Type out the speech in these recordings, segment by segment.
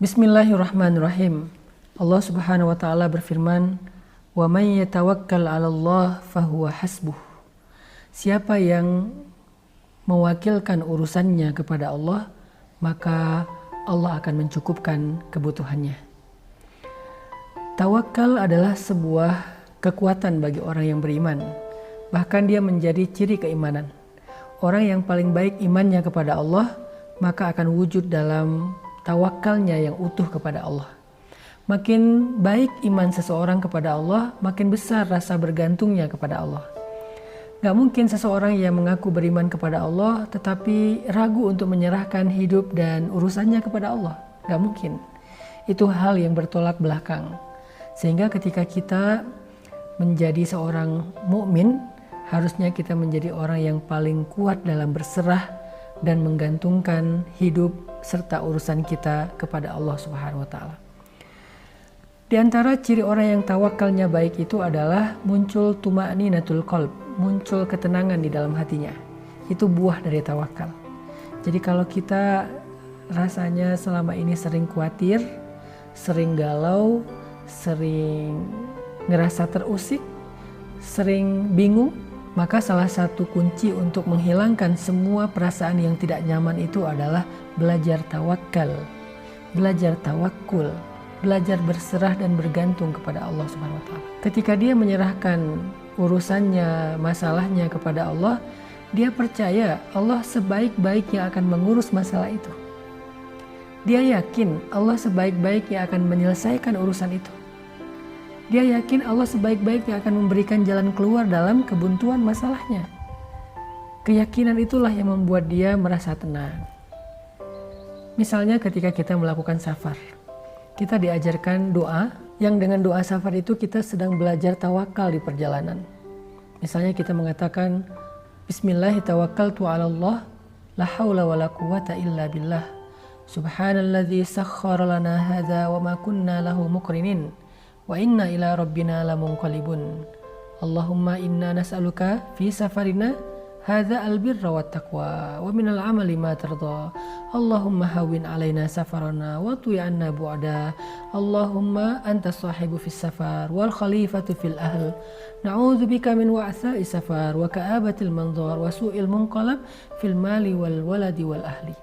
Bismillahirrahmanirrahim. Allah Subhanahu wa taala berfirman, "Wa may yatawakkal 'alallah fahuwa hasbuh." Siapa yang mewakilkan urusannya kepada Allah, maka Allah akan mencukupkan kebutuhannya. Tawakal adalah sebuah kekuatan bagi orang yang beriman. Bahkan dia menjadi ciri keimanan. Orang yang paling baik imannya kepada Allah, maka akan wujud dalam tawakalnya yang utuh kepada Allah. Makin baik iman seseorang kepada Allah, makin besar rasa bergantungnya kepada Allah. Gak mungkin seseorang yang mengaku beriman kepada Allah tetapi ragu untuk menyerahkan hidup dan urusannya kepada Allah. Gak mungkin. Itu hal yang bertolak belakang. Sehingga ketika kita menjadi seorang mukmin, harusnya kita menjadi orang yang paling kuat dalam berserah dan menggantungkan hidup serta urusan kita kepada Allah Subhanahu wa taala. Di antara ciri orang yang tawakalnya baik itu adalah muncul tuma'ninatul qalb, muncul ketenangan di dalam hatinya. Itu buah dari tawakal. Jadi kalau kita rasanya selama ini sering khawatir, sering galau, sering ngerasa terusik, sering bingung, maka salah satu kunci untuk menghilangkan semua perasaan yang tidak nyaman itu adalah belajar tawakal, belajar tawakul, belajar berserah dan bergantung kepada Allah Subhanahu wa taala. Ketika dia menyerahkan urusannya, masalahnya kepada Allah, dia percaya Allah sebaik-baiknya akan mengurus masalah itu. Dia yakin Allah sebaik-baiknya akan menyelesaikan urusan itu. Dia yakin Allah sebaik-baiknya akan memberikan jalan keluar dalam kebuntuan masalahnya. Keyakinan itulah yang membuat dia merasa tenang. Misalnya ketika kita melakukan safar, kita diajarkan doa, yang dengan doa safar itu kita sedang belajar tawakal di perjalanan. Misalnya kita mengatakan, Bismillahirrahmanirrahim, 'alallah, la haula wa la quwwata illa billah. Subhanalladzi sakhkhara lana hadza wa ma kunna lahu muqrinin. Wa inna ila rabbina lamunqalibun. Allahumma inna nas'aluka fi safarina hadza albirra wat taqwa wa minal amali ma tarda. Allahumma hawwin alaina safarana wa tu'i anna bu'da. Allahumma anta sahibu fis safar wal khalifatu fil ahl. Na'udzu bika min wa'tha'i safar wa ka'abatil manzar wa su'il munqalab fil mali wal waladi wal ahli.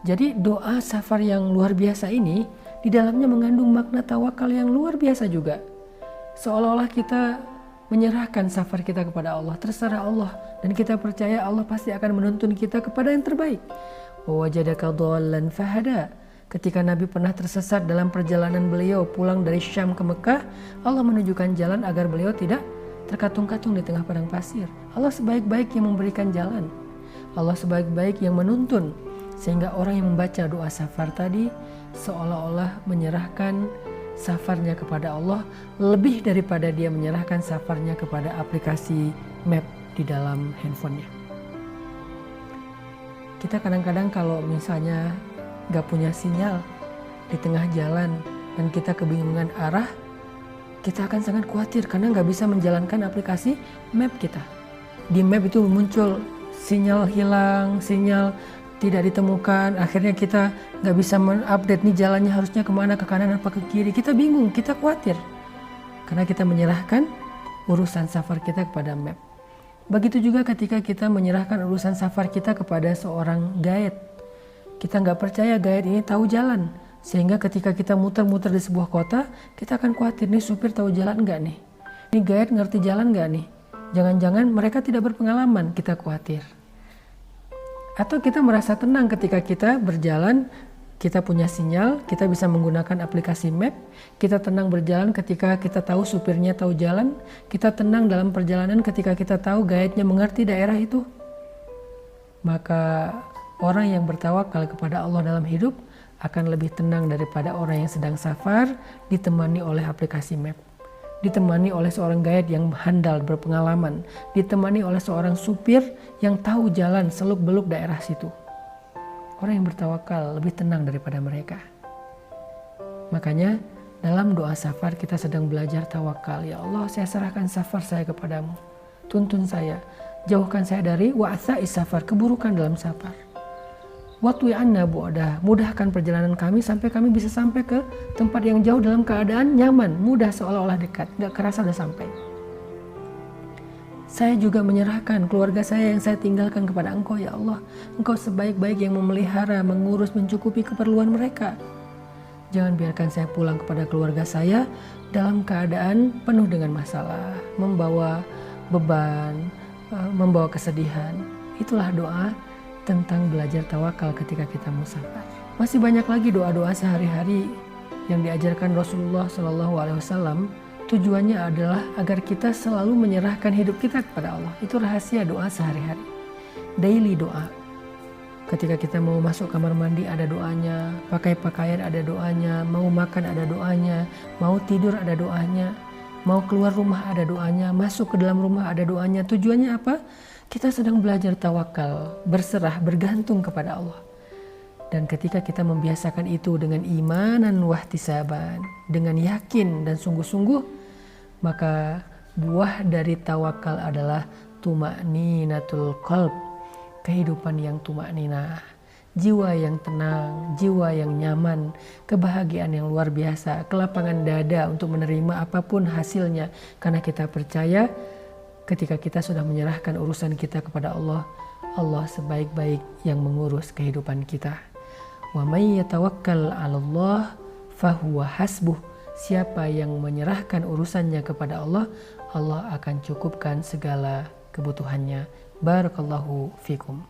Jadi doa safar yang luar biasa ini di dalamnya mengandung makna tawakal yang luar biasa juga. Seolah-olah kita menyerahkan safar kita kepada Allah, terserah Allah, dan kita percaya Allah pasti akan menuntun kita kepada yang terbaik. Wa wajadaka dhallan fahada. Ketika Nabi pernah tersesat dalam perjalanan beliau pulang dari Syam ke Mekah, Allah menunjukkan jalan agar beliau tidak terkatung-katung di tengah padang pasir. Allah sebaik-baik yang memberikan jalan. Allah sebaik-baik yang menuntun. Sehingga orang yang membaca doa safar tadi seolah-olah menyerahkan safarnya kepada Allah lebih daripada dia menyerahkan safarnya kepada aplikasi map di dalam handphonenya. Kita kadang-kadang kalau misalnya gak punya sinyal di tengah jalan dan kita kebingungan arah, kita akan sangat khawatir karena gak bisa menjalankan aplikasi map kita. Di map itu muncul sinyal hilang, sinyal tidak ditemukan, akhirnya kita nggak bisa mengupdate nih jalannya harusnya kemana, ke kanan apa ke kiri. Kita bingung, kita khawatir karena kita menyerahkan urusan safar kita kepada map. Begitu juga ketika kita menyerahkan urusan safar kita kepada seorang guide. Kita nggak percaya guide ini tahu jalan, sehingga ketika kita muter-muter di sebuah kota, kita akan khawatir, nih supir tahu jalan nggak nih, ini guide ngerti jalan nggak nih, jangan-jangan mereka tidak berpengalaman, kita khawatir. Atau kita merasa tenang ketika kita berjalan, kita punya sinyal, kita bisa menggunakan aplikasi map, kita tenang berjalan ketika kita tahu supirnya tahu jalan, kita tenang dalam perjalanan ketika kita tahu guide-nya mengerti daerah itu. Maka orang yang bertawakal kepada Allah dalam hidup akan lebih tenang daripada orang yang sedang safar ditemani oleh aplikasi map. Ditemani oleh seorang guide yang handal berpengalaman, ditemani oleh seorang supir yang tahu jalan seluk-beluk daerah situ. Orang yang bertawakal lebih tenang daripada mereka. Makanya dalam doa safar kita sedang belajar tawakal. Ya Allah, saya serahkan safar saya kepadamu. Tuntun saya, jauhkan saya dari wa'tha'i safar, keburukan dalam safar. Watwi anna bu'dah, mudahkan perjalanan kami sampai kami bisa sampai ke tempat yang jauh dalam keadaan nyaman, mudah, seolah-olah dekat, gak kerasa udah sampai. Saya juga menyerahkan keluarga saya yang saya tinggalkan kepada Engkau ya Allah. Engkau sebaik-baik yang memelihara, mengurus, mencukupi keperluan mereka. Jangan biarkan saya pulang kepada keluarga saya dalam keadaan penuh dengan masalah, membawa beban, membawa kesedihan. Itulah doa tentang belajar tawakal ketika kita musafir. Masih banyak lagi doa-doa sehari-hari yang diajarkan Rasulullah SAW. Tujuannya adalah agar kita selalu menyerahkan hidup kita kepada Allah. Itu rahasia doa sehari-hari. Daily doa. Ketika kita mau masuk kamar mandi ada doanya, pakai pakaian ada doanya, mau makan ada doanya, mau tidur ada doanya, mau keluar rumah ada doanya, masuk ke dalam rumah ada doanya. Tujuannya apa? Kita sedang belajar tawakal, berserah, bergantung kepada Allah. Dan ketika kita membiasakan itu dengan imanan wahtisaban, dengan yakin dan sungguh-sungguh, maka buah dari tawakal adalah tuma'ninatul qalb, kehidupan yang tuma'ninah, jiwa yang tenang, jiwa yang nyaman, kebahagiaan yang luar biasa, kelapangan dada untuk menerima apapun hasilnya, karena kita percaya ketika kita sudah menyerahkan urusan kita kepada Allah, Allah sebaik-baik yang mengurus kehidupan kita. Wa may yatawakkal 'alallah fahuwa hasbuh. Siapa yang menyerahkan urusannya kepada Allah, Allah akan cukupkan segala kebutuhannya. Barakallahu fikum.